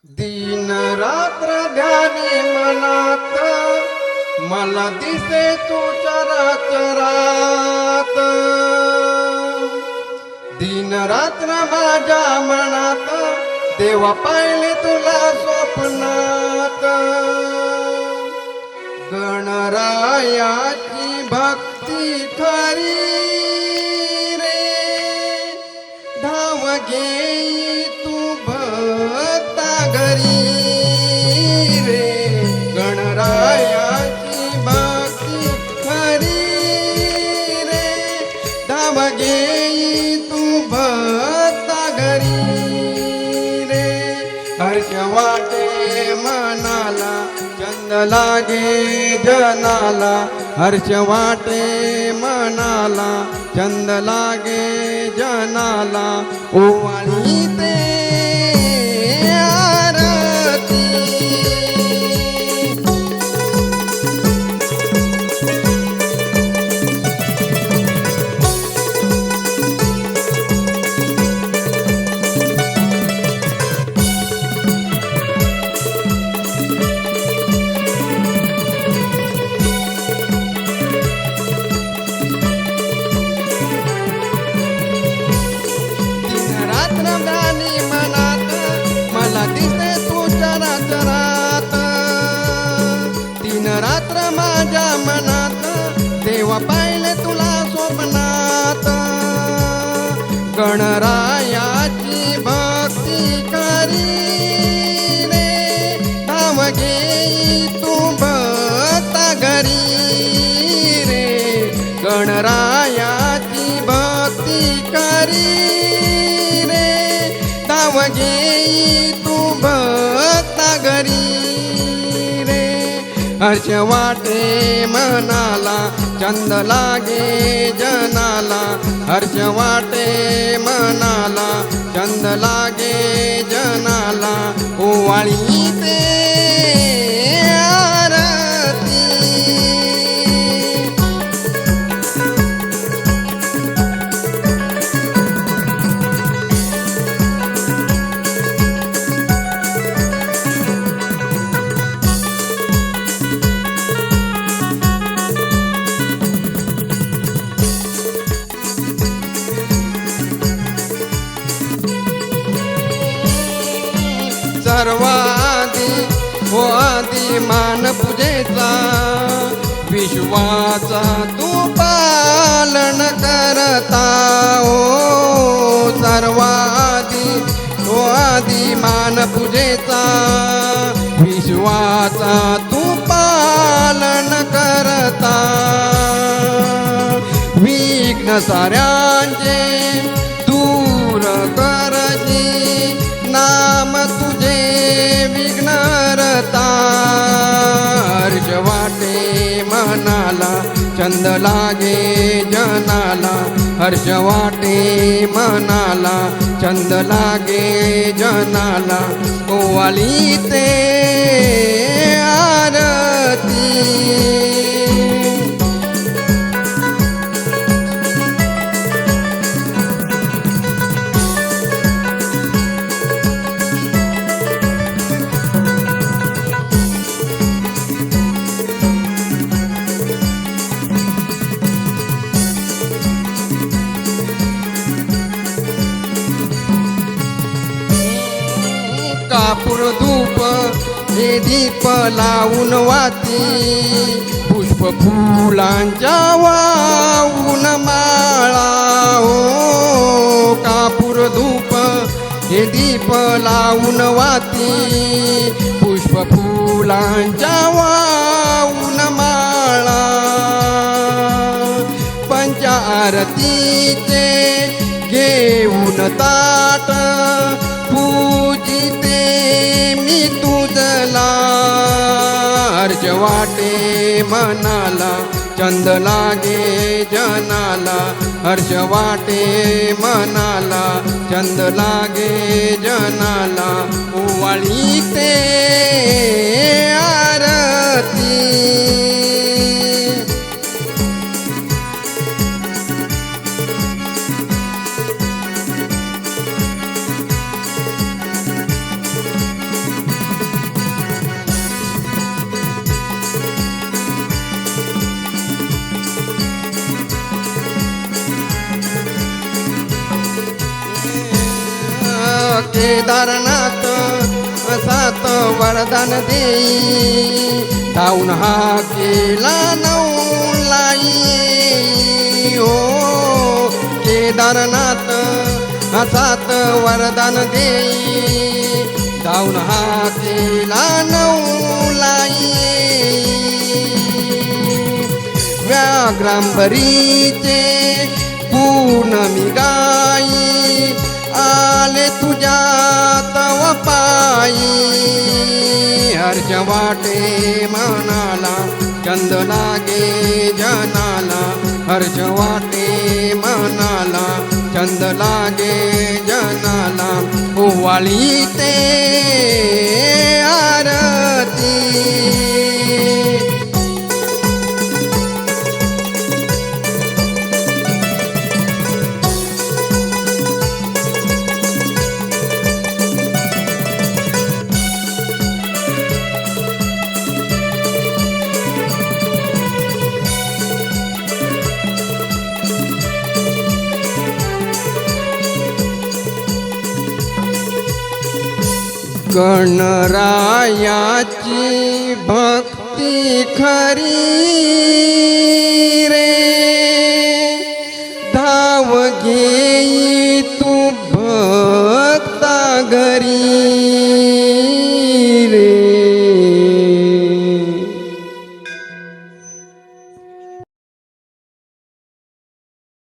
दिन रात्र ध्यानी मनात मला दिसे तू चराचरात। दिन रात्र माझ्या मनात देवा पाहिले तुला स्वप्नात। गणरायाची भक्ती खरी रे धाव घेई तू भक्ता घरी रे। गणरायाची भक्ती खरी रे धाव घेई तू भक्ता घरी रे। हर्ष वाटे मनाला चंद लागे जनाला। हर्ष वाटे मनाला चंद लागे जनाला। ओवाळी ते आरती गाणी मनात मला दिसते तू चराचरात। दिन रात्र माझ्या मनात देवा पाहिले तुला स्वप्नात। गणरायाची भक्ती करी रे धाव घेई तू भक्ता घरी रे। गणरायाची भक्ती करी धाव घेई तू भक्ता घरी रे। हर्ष वाटे मनाला चंद लागे जनाला। हर्ष वाटे मनाला चंद लागे जनाला। ओवाळी ते आरती सर्वादी हो आदी मान पूजेचा विश्वाचा तू पालन करता हो। सर्वादी हो आदी मान पूजेचा विश्वाचा तू पालन करता। विघ्न साऱ्यांचे दूर करजी नाम तुझे विघ्नहर्ता। हर्ष वाटे मनाला चंद लागे जनाला। हर्ष वाटे मनाला चंद लागे जनाला। ओवाळी ते आरती कापूर धूप हे दीप लावून वाती। पुष्प फुलांच्या वाहून माळा हो। कापूर धूप हे दीप लावून वाती। पुष्प फुलांच्या वाहून माळा। पंच आरतीचे घेऊन ताट पूजिते मी तुझला। हर्ष वाटे मनाला चंद लागे जनाला। हर्ष वाटे मनाला चंद लागे जनाला। ओवाळी ते आरती केदारनाथ सात वरदान देई धावून हा केला नवलाई हो केदारनाथ सात वरदान देई धावून हा केला नवलाई व्याघ्रांबरीचे पूर्णमी गाई आले तुझ्या तव पायी हर्ष वाटे मनाला चंद लागे जनाला हर्ष वाटे मनाला चंद लागे जनाला ओवाळी ते आरती गणरायाची भक्ती खरी रे धाव घेई तू भक्ता घरी